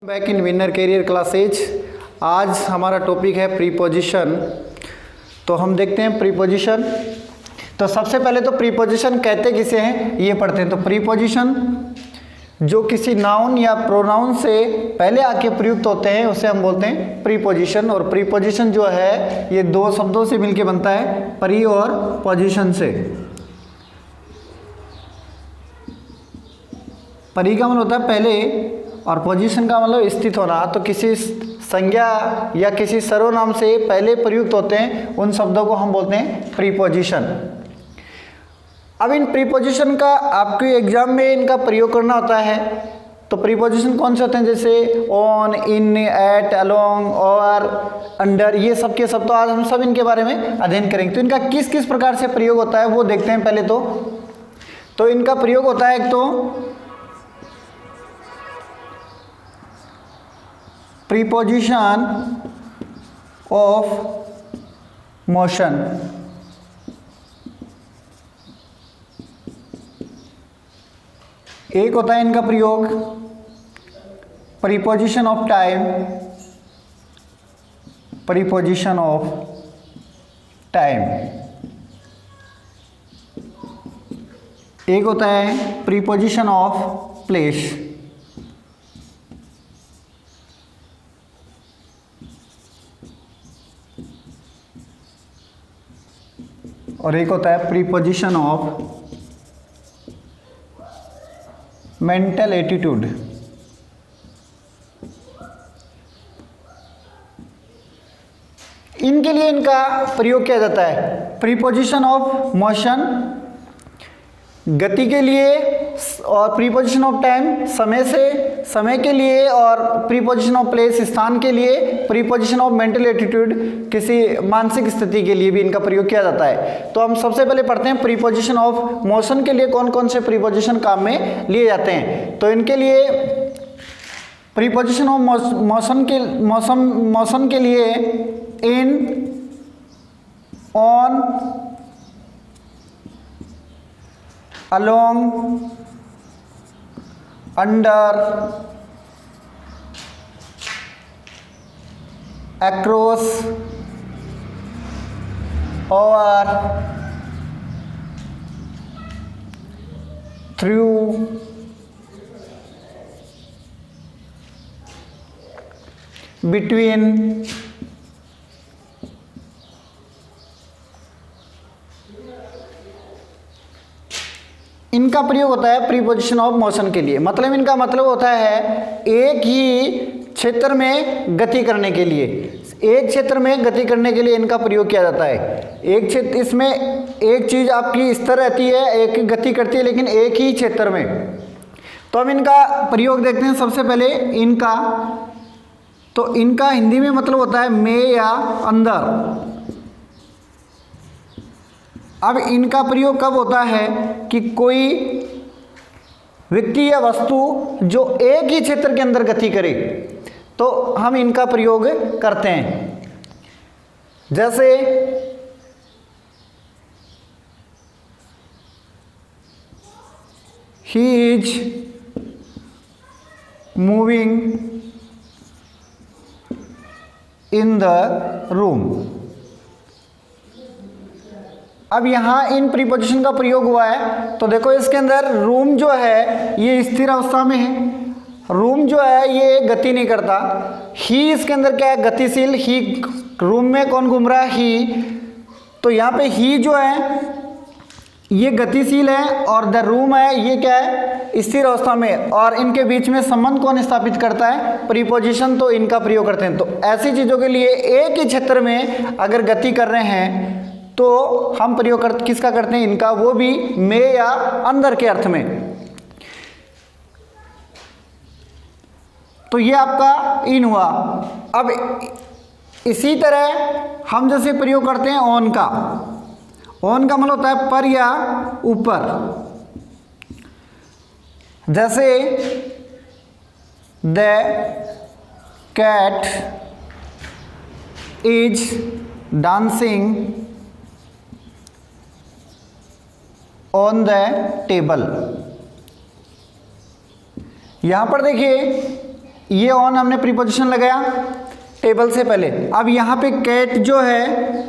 Back in winner career classes. आज हमारा topic है प्रीपोजिशन। तो हम देखते हैं प्रीपोजिशन। तो सबसे पहले तो प्रीपोजिशन कहते किसे हैं ये पढ़ते हैं। तो प्रीपोजिशन जो किसी नाउन या प्रोनाउन से पहले आके प्रयुक्त होते हैं उसे हम बोलते हैं प्रीपोजिशन। और प्रीपोजिशन जो है ये दो शब्दों से मिलके बनता है, प्री और पोजिशन से। प्री का मतलब होता है पहले और पोजीशन का मतलब स्थित होना। तो किसी संज्ञा या किसी सर्वनाम से पहले प्रयुक्त होते हैं उन शब्दों को हम बोलते हैं प्रीपोजिशन। अब इन प्रीपोजिशन का आपके एग्जाम में इनका प्रयोग करना होता है। तो प्रीपोजिशन कौन से होते हैं, जैसे ऑन, इन, एट, अलोंग, और, अंडर, ये सब के सब। तो आज हम सब इनके बारे में अध्ययन करेंगे। तो इनका किस किस प्रकार से प्रयोग होता है वो देखते हैं पहले। तो इनका प्रयोग होता है एक तो प्रीपोजिशन ऑफ मोशन, एक होता है इनका प्रयोग preposition of time, preposition of time. एक होता है प्रीपोजिशन ऑफ प्लेस, और एक होता है प्रीपोजिशन ऑफ मेंटल एटीट्यूड। इनके लिए इनका प्रयोग किया जाता है। प्रीपोजिशन ऑफ मोशन गति के लिए, और प्रीपोजिशन ऑफ टाइम समय के लिए, और प्रीपोजिशन ऑफ प्लेस स्थान के लिए, प्रीपोजिशन ऑफ मेंटल एटीट्यूड किसी मानसिक स्थिति के लिए भी इनका प्रयोग किया जाता है। तो हम सबसे पहले पढ़ते हैं प्रीपोजिशन ऑफ मोशन के लिए कौन कौन से प्रीपोजिशन काम में लिए जाते हैं। तो इनके लिए प्रीपोजिशन ऑफ मोशन के लिए इन, on, along, under, across, over, through, between, इनका प्रयोग होता है प्रीपोजिशन ऑफ मोशन के लिए। मतलब इनका मतलब होता है एक ही क्षेत्र में गति करने के लिए, एक क्षेत्र में गति करने के लिए इनका प्रयोग किया जाता है। एक क्षेत्र, इसमें एक चीज आपकी स्थिर रहती है, एक गति करती है, लेकिन एक ही क्षेत्र में। तो हम इनका प्रयोग देखते हैं। सबसे पहले इनका, तो इनका हिंदी में मतलब होता है में या अंदर। अब इनका प्रयोग कब होता है कि कोई व्यक्ति या वस्तु जो एक ही क्षेत्र के अंदर गति करे तो हम इनका प्रयोग करते हैं। जैसे he is moving in the room. अब यहाँ इन प्रीपोजिशन का प्रयोग हुआ है। तो देखो इसके अंदर रूम जो है ये स्थिर अवस्था में है, रूम जो है ये गति नहीं करता। ही इसके अंदर क्या है, गतिशील। ही, रूम में कौन घूम रहा है, ही। तो यहाँ पे ही जो है ये गतिशील है, और द रूम है ये क्या है, स्थिर अवस्था में। और इनके बीच में संबंध कौन स्थापित करता है, प्रीपोजिशन। तो इनका प्रयोग करते हैं। तो ऐसी चीज़ों के लिए एक ही क्षेत्र में अगर गति कर रहे हैं तो हम प्रयोग किसका करते हैं, इनका, वो भी में या अंदर के अर्थ में। तो ये आपका इन हुआ। अब इसी तरह हम जैसे प्रयोग करते हैं ऑन का। ऑन का मतलब होता है पर या ऊपर। जैसे the cat is dancing on the table. यहां पर देखिए ये ऑन हमने प्रीपोजिशन लगाया टेबल से पहले। अब यहाँ पे कैट जो है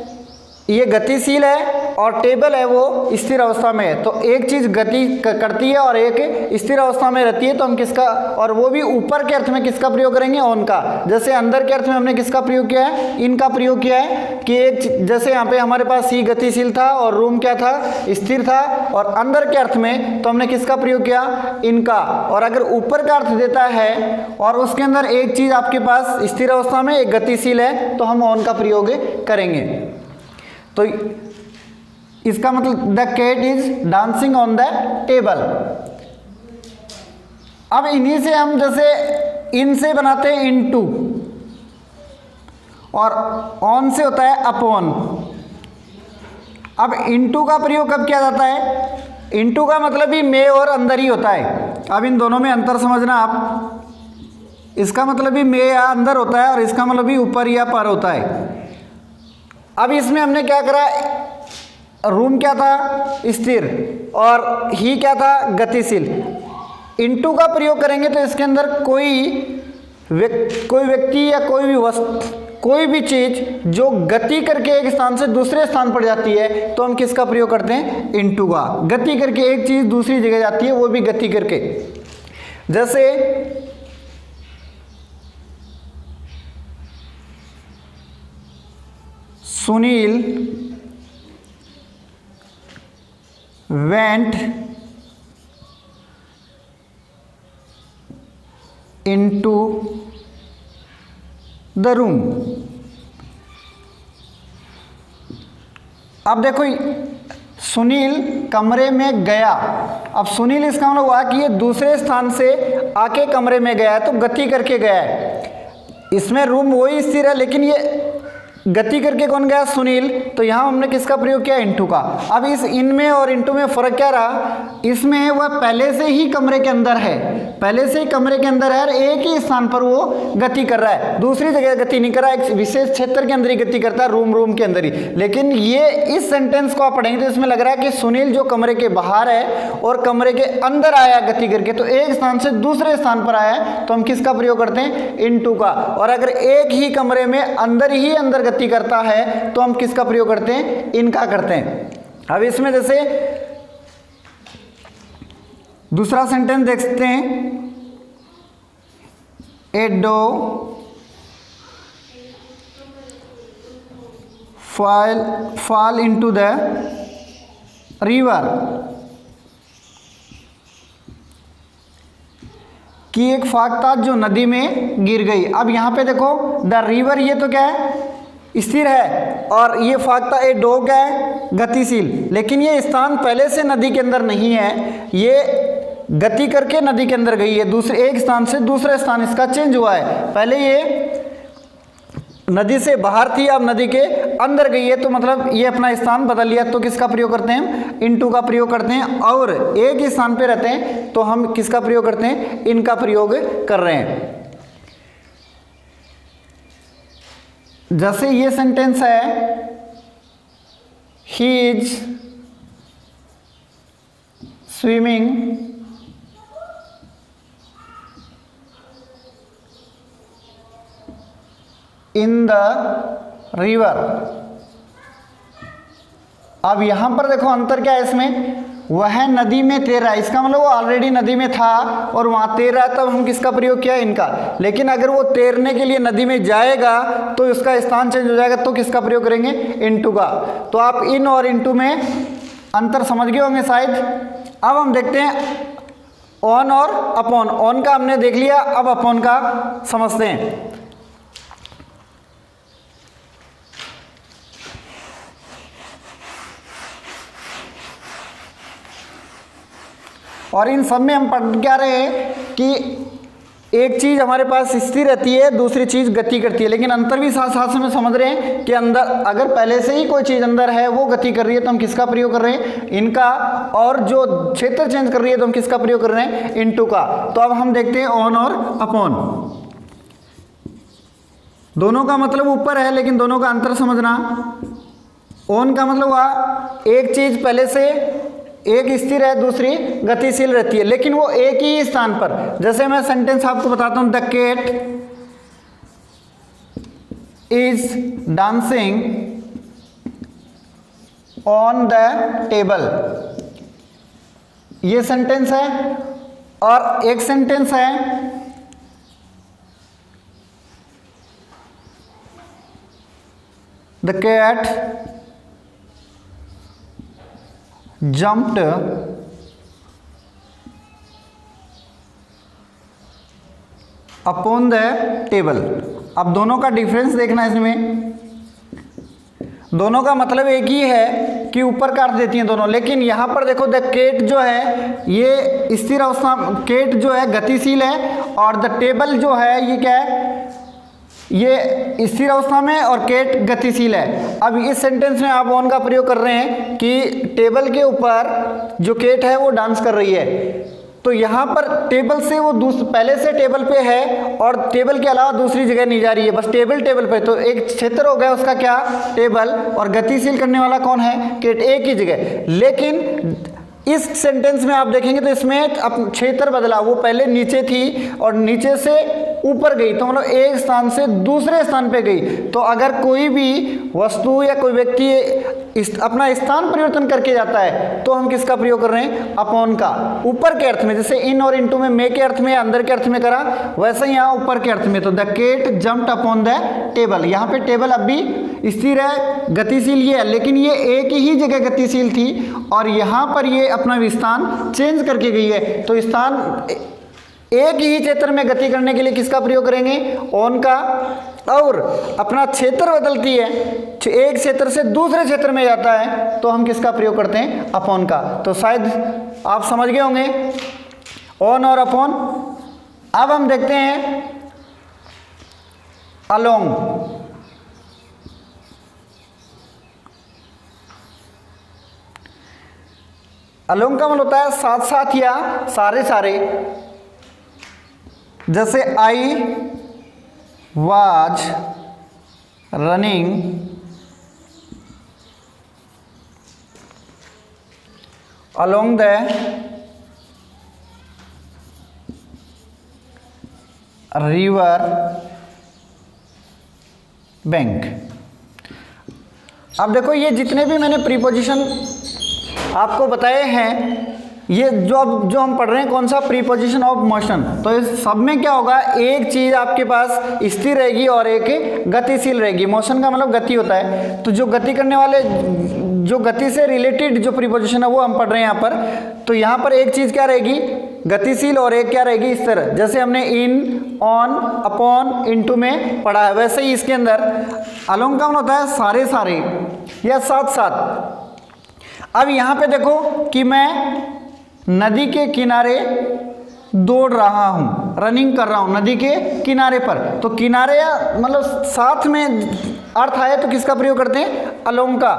ये गतिशील है और टेबल है वो स्थिर अवस्था में है। तो एक चीज़ गति करती है और एक स्थिर अवस्था में रहती है, तो हम किसका, और वो भी ऊपर के अर्थ में किसका प्रयोग करेंगे, ऑन का। जैसे अंदर के अर्थ में हमने किसका प्रयोग किया है, इनका प्रयोग किया है कि एक, जैसे यहाँ पे हमारे पास ही गतिशील था और रूम क्या था, स्थिर था, और अंदर के अर्थ में तो हमने किसका प्रयोग किया, इनका। और अगर ऊपर का अर्थ देता है और उसके अंदर एक चीज़ आपके पास स्थिर अवस्था में, एक गतिशील है, तो हम ऑन का प्रयोग करेंगे। तो इसका मतलब the cat is dancing on the table. अब इन्हीं से हम जैसे इन से बनाते हैं इनटू, और ऑन से होता है अपॉन। अब इनटू का प्रयोग कब किया जाता है, इनटू का मतलब भी में और अंदर ही होता है। अब इन दोनों में अंतर समझना आप, इसका मतलब भी में या अंदर होता है और इसका मतलब भी ऊपर या पर होता है। अब इसमें हमने क्या करा, रूम क्या था, स्थिर, और ही क्या था, गतिशील। इनटू का प्रयोग करेंगे तो इसके अंदर कोई व्यक्ति या कोई भी वस्तु, कोई भी चीज जो गति करके एक स्थान से दूसरे स्थान पर जाती है, तो हम किसका प्रयोग करते हैं, इनटू का। गति करके एक चीज दूसरी जगह जाती है, वो भी गति करके। जैसे Sunil went into the room। अब देखो सुनील कमरे में गया। अब सुनील इसका मतलब हुआ कि ये दूसरे स्थान से आके कमरे में गया है, तो गति करके गया है। इसमें रूम वही स्थिर है, लेकिन ये गति करके कौन गया, सुनील। तो यहाँ हमने किसका प्रयोग किया, इनटू का। अब इस इन में और इनटू में फर्क क्या रहा, इसमें वह पहले से ही कमरे के अंदर है, पहले से ही कमरे के अंदर है और एक ही स्थान पर वो गति कर रहा है, दूसरी जगह गति नहीं कर रहा है, एक विशेष क्षेत्र के अंदर ही गति करता है, रूम के अंदर ही। लेकिन ये इस सेंटेंस को आप पढ़ेंगे तो इसमें लग रहा है कि सुनील जो कमरे के बाहर है और कमरे के अंदर आया गति करके, तो एक स्थान से दूसरे स्थान पर आया है, तो हम किसका प्रयोग करते हैं, इनटू का। और अगर एक ही कमरे में अंदर ही अंदर गति करता है, तो हम किसका प्रयोग करते हैं, इनका करते हैं। अब इसमें जैसे दूसरा सेंटेंस देख सकते हैं, ए dough fall into the river, कि एक फाख्ता जो नदी में गिर गई। अब यहाँ पे देखो द रिवर, ये तो क्या है, स्थिर है, और ये फाख्ता ए डो क्या है, गतिशील। लेकिन ये स्थान पहले से नदी के अंदर नहीं है, ये गति करके नदी के अंदर गई है, दूसरे एक स्थान से दूसरे स्थान इसका चेंज हुआ है। पहले ये नदी से बाहर थी, अब नदी के अंदर गई है, तो मतलब ये अपना स्थान बदल लिया। तो किसका प्रयोग करते हैं, इनटू का प्रयोग करते हैं। और एक ही स्थान पे रहते हैं तो हम किसका प्रयोग करते हैं, इनका प्रयोग कर रहे हैं। जैसे ये सेंटेंस है, he is swimming in the river. अब यहां पर देखो अंतर क्या है इसमें, वह नदी में तैर रहा है, इसका मतलब वो ऑलरेडी नदी में था और वहां तैर रहा है, तब हम किसका प्रयोग किया, इनका। लेकिन अगर वो तैरने के लिए नदी में जाएगा तो उसका स्थान चेंज हो जाएगा, तो किसका प्रयोग करेंगे, इनटू का। तो आप इन और इनटू में अंतर समझ गए होंगे शायद। अब हम देखते हैं ऑन और अपॉन। ऑन का हमने देख लिया, अब अपॉन का समझते हैं। और इन सब में हम पढ़ क्या रहे हैं कि एक चीज़ हमारे पास स्थिर रहती है, दूसरी चीज़ गति करती है, लेकिन अंतर भी साथ साथ में समझ रहे हैं कि अंदर अगर पहले से ही कोई चीज़ अंदर है वो गति कर रही है तो हम किसका प्रयोग कर रहे हैं, इनका। और जो क्षेत्र चेंज कर रही है तो हम किसका प्रयोग कर रहे हैं, इनटू का। तो अब हम देखते हैं ऑन और अपॉन। दोनों का मतलब ऊपर है, लेकिन दोनों का अंतर समझना। ऑन का मतलब हुआ एक चीज़ पहले से एक स्थिर है, दूसरी गतिशील रहती है, लेकिन वो एक ही स्थान पर। जैसे मैं सेंटेंस आपको बताता हूं, the cat is dancing on the table, ये सेंटेंस है। और एक सेंटेंस है the cat jumped upon the table। अब दोनों का डिफरेंस देखना इसमें, दोनों का मतलब एक ही है कि ऊपर काट देती हैं दोनों, लेकिन यहां पर देखो द केट जो है ये स्थिर अवस्था, केट जो है गतिशील है, और द टेबल जो है ये क्या है, ये स्थिर अवस्था में, और केट गतिशील है। अब इस सेंटेंस में आप ऑन का प्रयोग कर रहे हैं कि टेबल के ऊपर जो केट है वो डांस कर रही है। तो यहाँ पर टेबल से वो पहले से टेबल पे है और टेबल के अलावा दूसरी जगह नहीं जा रही है, बस टेबल पे। तो एक क्षेत्र हो गया उसका क्या, टेबल, और गतिशील करने वाला कौन है, केट, एक ही जगह। लेकिन इस सेंटेंस में आप देखेंगे तो इसमें अब क्षेत्र बदला, वो पहले नीचे थी और नीचे से ऊपर गई, तो मतलब एक स्थान से दूसरे स्थान पे गई। तो अगर कोई भी वस्तु या कोई व्यक्ति अपना स्थान परिवर्तन करके जाता है तो हम किसका प्रयोग कर रहे हैं, अपॉन का। ऊपर के अर्थ में, जैसे इन और इनटू में मे के अर्थ में, अंदर के अर्थ में करा, वैसे ही यहाँ ऊपर के अर्थ में। तो the cat jumped upon the table, यहाँ पे टेबल अब भी स्थिर है, गतिशील ये है, लेकिन ये एक ही जगह गतिशील थी और यहाँ पर ये अपना स्थान चेंज करके गई है। तो स्थान एक ही क्षेत्र में गति करने के लिए किसका प्रयोग करेंगे, ऑन का। और अपना क्षेत्र बदलती है, एक क्षेत्र से दूसरे क्षेत्र में जाता है तो हम किसका प्रयोग करते हैं, अपॉन का। तो शायद आप समझ गए होंगे ऑन और अपॉन। अब हम देखते हैं अलोंग। अलोंग का मतलब होता है साथ साथ या सारे सारे। जैसे I was running along the river bank. अब देखो ये जितने भी मैंने प्रीपोजिशन आपको बताए हैं, ये जो हम पढ़ रहे हैं कौन सा, प्रीपोजिशन ऑफ मोशन। तो इस सब में क्या होगा, एक चीज आपके पास स्थिर रहेगी और एक गतिशील रहेगी। मोशन का मतलब गति होता है। तो जो गति करने वाले, जो गति से रिलेटेड जो प्रीपोजिशन है वो हम पढ़ रहे हैं यहाँ पर। तो यहाँ पर एक चीज क्या रहेगी, गतिशील, और एक क्या रहेगी, इस तरह। जैसे हमने इन, ऑन, अपॉन, इनटू में पढ़ा है, वैसे ही इसके अंदर अलोंग का मतलब होता है सारे सारे या साथ साथ। अब यहाँ पे देखो कि मैं नदी के किनारे दौड़ रहा हूँ, रनिंग कर रहा हूँ नदी के किनारे पर। तो किनारे या मतलब साथ में अर्थ आए तो किसका प्रयोग करते हैं, अलोंग का।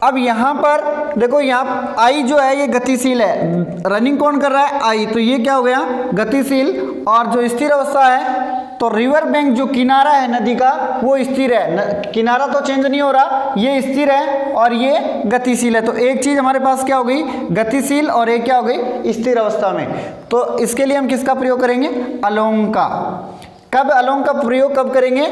अब यहाँ पर देखो, यहाँ आई जो है ये गतिशील है, रनिंग कौन कर रहा है, आई, तो ये क्या हो गया, गतिशील। और जो स्थिर अवस्था है तो रिवर बैंक जो किनारा है नदी का वो स्थिर है, किनारा तो चेंज नहीं हो रहा, ये स्थिर है और ये गतिशील है। तो एक चीज हमारे पास क्या हो गई, गतिशील, और एक क्या हो गई, स्थिर अवस्था में। तो इसके लिए हम किसका प्रयोग करेंगे, अलोंग का। कब अलोंग का प्रयोग कब करेंगे,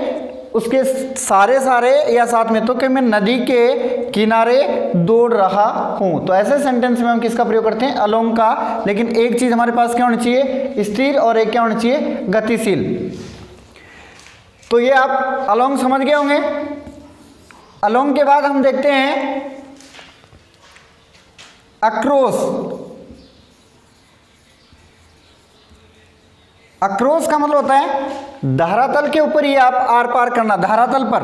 उसके सारे सारे या साथ में। तो कि मैं नदी के किनारे दौड़ रहा हूं, तो ऐसे सेंटेंस में हम किसका प्रयोग करते हैं, अलोंग का। लेकिन एक चीज हमारे पास क्या होनी चाहिए, स्थिर, और एक क्या होनी चाहिए, गतिशील। तो ये आप अलोंग समझ गए होंगे। अलोंग के बाद हम देखते हैं अक्रॉस। अक्रॉस का मतलब होता है धरातल के ऊपर ही आप आर पार करना, धरातल पर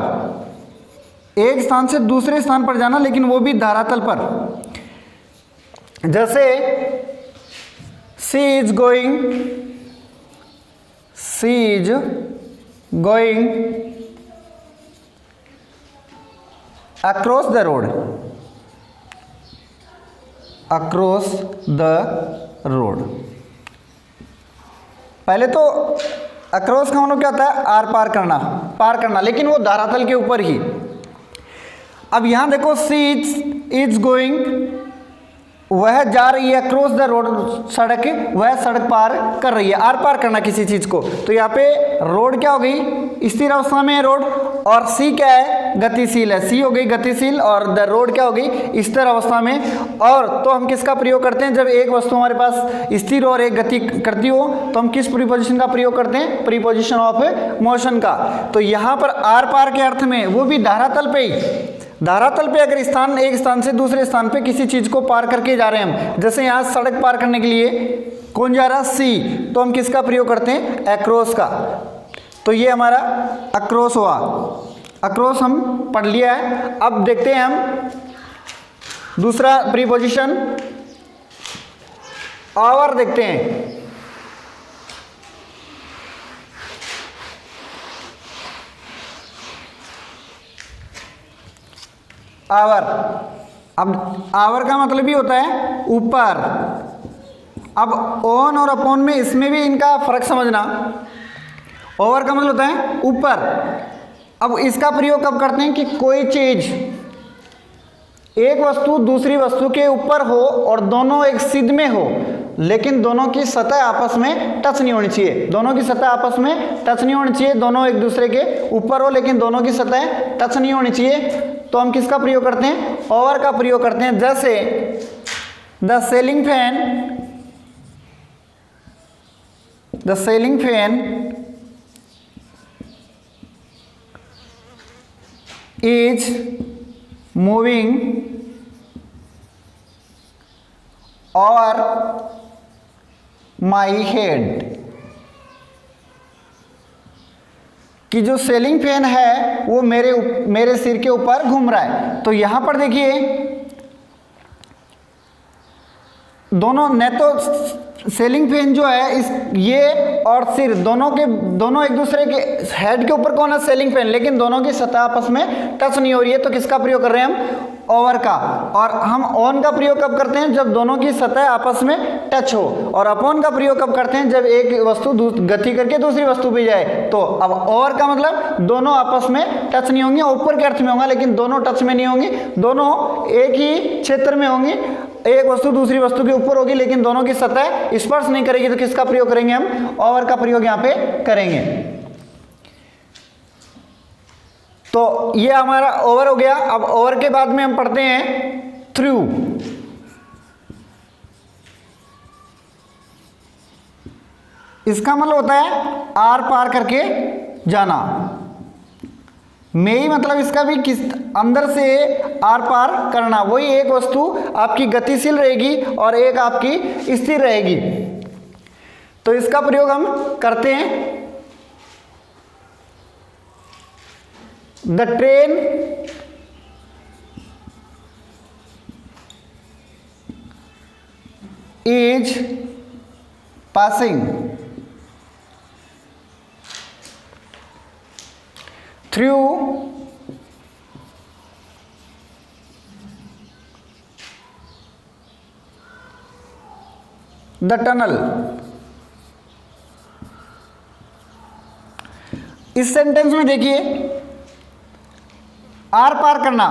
एक स्थान से दूसरे स्थान पर जाना, लेकिन वो भी धरातल पर। जैसे she is going across the road, across the road. पहले तो अक्रॉस का मतलब क्या होता है, आर पार करना, पार करना, लेकिन वो धरातल के ऊपर ही। अब यहां देखो शी इज गोइंग वह जा रही है क्रॉस द रोड, सड़क, वह सड़क पार कर रही है। आर पार करना किसी चीज को, तो यहाँ पे रोड क्या हो गई, स्थिर अवस्था में है रोड, और सी क्या है, गतिशील है। सी हो गई गतिशील और द रोड क्या हो गई, स्थिर अवस्था में। और तो हम किसका प्रयोग करते हैं, जब एक वस्तु हमारे पास स्थिर और एक गति करती हो तो हम किस प्रीपोजिशन का प्रयोग करते हैं, प्रीपोजिशन ऑफ मोशन का। तो यहाँ पर आर पार के अर्थ में, वो भी धरातल पे ही, धरातल पे अगर स्थान, एक स्थान से दूसरे स्थान पे किसी चीज को पार करके जा रहे हैं हम, जैसे यहाँ सड़क पार करने के लिए कौन जा रहा है, सी, तो हम किसका प्रयोग करते हैं, अक्रॉस का। तो ये हमारा अक्रॉस हुआ, अक्रॉस हम पढ़ लिया है। अब देखते हैं हम दूसरा प्रीपोजिशन आवर देखते हैं। आवर, अब आवर का मतलब ही होता है ऊपर। अब ऑन और अपॉन में, इसमें भी इनका फर्क समझना। ओवर का मतलब होता है ऊपर। अब इसका प्रयोग कब करते हैं कि कोई चीज, एक वस्तु दूसरी वस्तु के ऊपर हो और दोनों एक सिद्ध में हो, लेकिन दोनों की सतह आपस में टच नहीं होनी चाहिए, दोनों की सतह आपस में टच नहीं होनी चाहिए, दोनों एक दूसरे के ऊपर हो लेकिन दोनों की सतह टच नहीं होनी चाहिए, तो हम किसका प्रयोग करते हैं, ओवर का प्रयोग करते हैं। जैसे the ceiling fan, the ceiling fan is moving over my head, कि जो सेलिंग फैन है वो मेरे सिर के ऊपर घूम रहा है। तो यहां पर देखिए दोनों, न तो सेलिंग फैन जो है इस, ये और सिर दोनों एक दूसरे के हेड के ऊपर कौन है, सेलिंग फैन, लेकिन दोनों की सतह आपस में टच नहीं हो रही है, तो किसका प्रयोग कर रहे हैं हम, ओवर का। और हम ऑन का प्रयोग कब करते हैं, जब दोनों की सतह आपस में टच हो। और अपॉन का प्रयोग कब करते हैं, जब एक वस्तु गति करके दूसरी वस्तु पे जाए। तो अब ओवर का मतलब दोनों आपस में टच नहीं होंगे, ऊपर के अर्थ में होगा लेकिन दोनों टच में नहीं होंगी, दोनों एक ही क्षेत्र में होंगी, एक वस्तु दूसरी वस्तु के ऊपर होगी लेकिन दोनों की सतह स्पर्श नहीं करेगी, तो किसका प्रयोग करेंगे हम, ओवर का प्रयोग यहां पे करेंगे। तो ये हमारा ओवर हो गया। अब ओवर के बाद में हम पढ़ते हैं थ्रू। इसका मतलब होता है आर पार करके जाना। में ही मतलब इसका भी किस अंदर से आर पार करना। वही एक वस्तु आपकी गतिशील रहेगी और एक आपकी स्थिर रहेगी, तो इसका प्रयोग हम करते हैं। The train is passing through the tunnel. इस सेंटेंस में देखिए आर पार करना,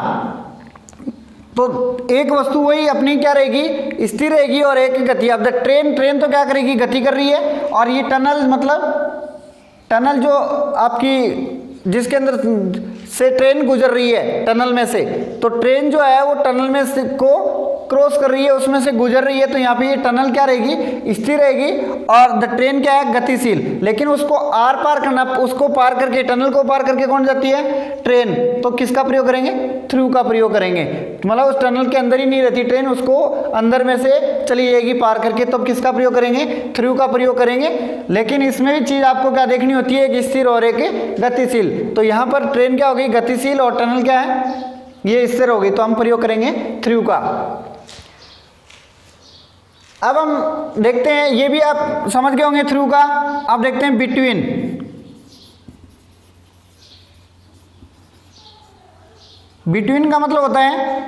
तो एक वस्तु वही अपनी क्या रहेगी, स्थिर रहेगी और एक गति। अब द ट्रेन तो क्या करेगी, गति कर रही है, और ये टनल मतलब टनल जो आपकी जिसके अंदर से ट्रेन गुजर रही है टनल में से, तो ट्रेन जो है वो टनल में से को क्रॉस कर रही है, उसमें से गुजर रही है, तो यहाँ पे ये टनल क्या रहेगी, स्थिर रहेगी, और द ट्रेन क्या है, गतिशील। लेकिन उसको आर पार करना, उसको पार करके, टनल को पार करके कौन जाती है, ट्रेन, तो किसका प्रयोग करेंगे, थ्रू का प्रयोग करेंगे। मतलब उस टनल के अंदर ही नहीं रहती ट्रेन, उसको अंदर में से चली जाएगी पार करके, तो किसका प्रयोग करेंगे, थ्रू का प्रयोग करेंगे। लेकिन इसमें भी चीज आपको क्या देखनी होती है, एक स्थिर और एक गतिशील। तो यहाँ पर ट्रेन क्या होगी, गतिशील, और टनल क्या है, ये स्थिर होगी, तो हम प्रयोग करेंगे थ्रू का। अब हम देखते हैं, ये भी आप समझ गए होंगे थ्रू का। अब देखते हैं बिटवीन। बिटवीन का मतलब होता है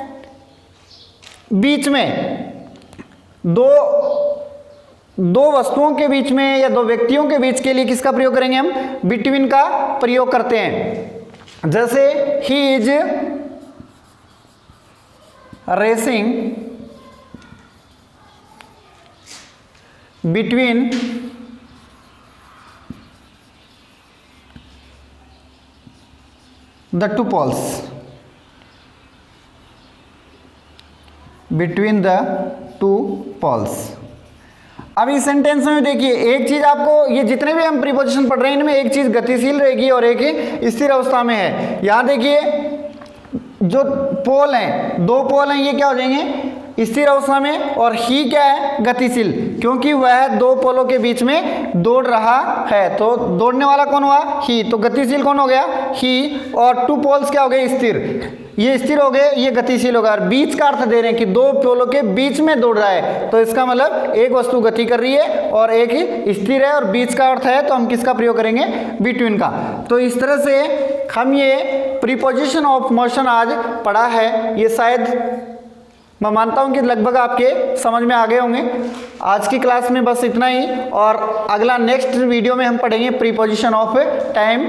बीच में, दो वस्तुओं के बीच में या दो व्यक्तियों के बीच के लिए किसका प्रयोग करेंगे हम, बिटवीन का प्रयोग करते हैं। जैसे he is racing between the two poles, between the two poles. अब इस सेंटेंस में देखिए एक चीज आपको, ये जितने भी हम प्रीपोजिशन पढ़ रहे हैं इनमें एक चीज गतिशील रहेगी और एक स्थिर अवस्था में है। यहां देखिए जो पोल हैं, दो पोल हैं, ये क्या हो जाएंगे स्थिर अवस्था में, और ही क्या है गतिशील, क्योंकि वह दो पोलों के बीच में दौड़ रहा है। तो दौड़ने वाला कौन हुआ ही, तो गतिशील कौन हो गया ही, और टू पोल्स क्या हो गए स्थिर, ये स्थिर हो गए, ये गतिशील होगा। और बीच का अर्थ दे रहे हैं कि दो पोलों के बीच में दौड़ रहा है, तो इसका मतलब एक वस्तु गति कर रही है और एक ही स्थिर है, और बीच का अर्थ है तो हम किसका प्रयोग करेंगे बिटवीन का। तो इस तरह से हम ये प्रीपोजिशन ऑफ मोशन आज पढ़ा है। ये शायद मैं मानता हूं कि लगभग आपके समझ में आ गए होंगे। आज की क्लास में बस इतना ही, और अगला नेक्स्ट वीडियो में हम पढ़ेंगे प्रीपोजिशन ऑफ टाइम।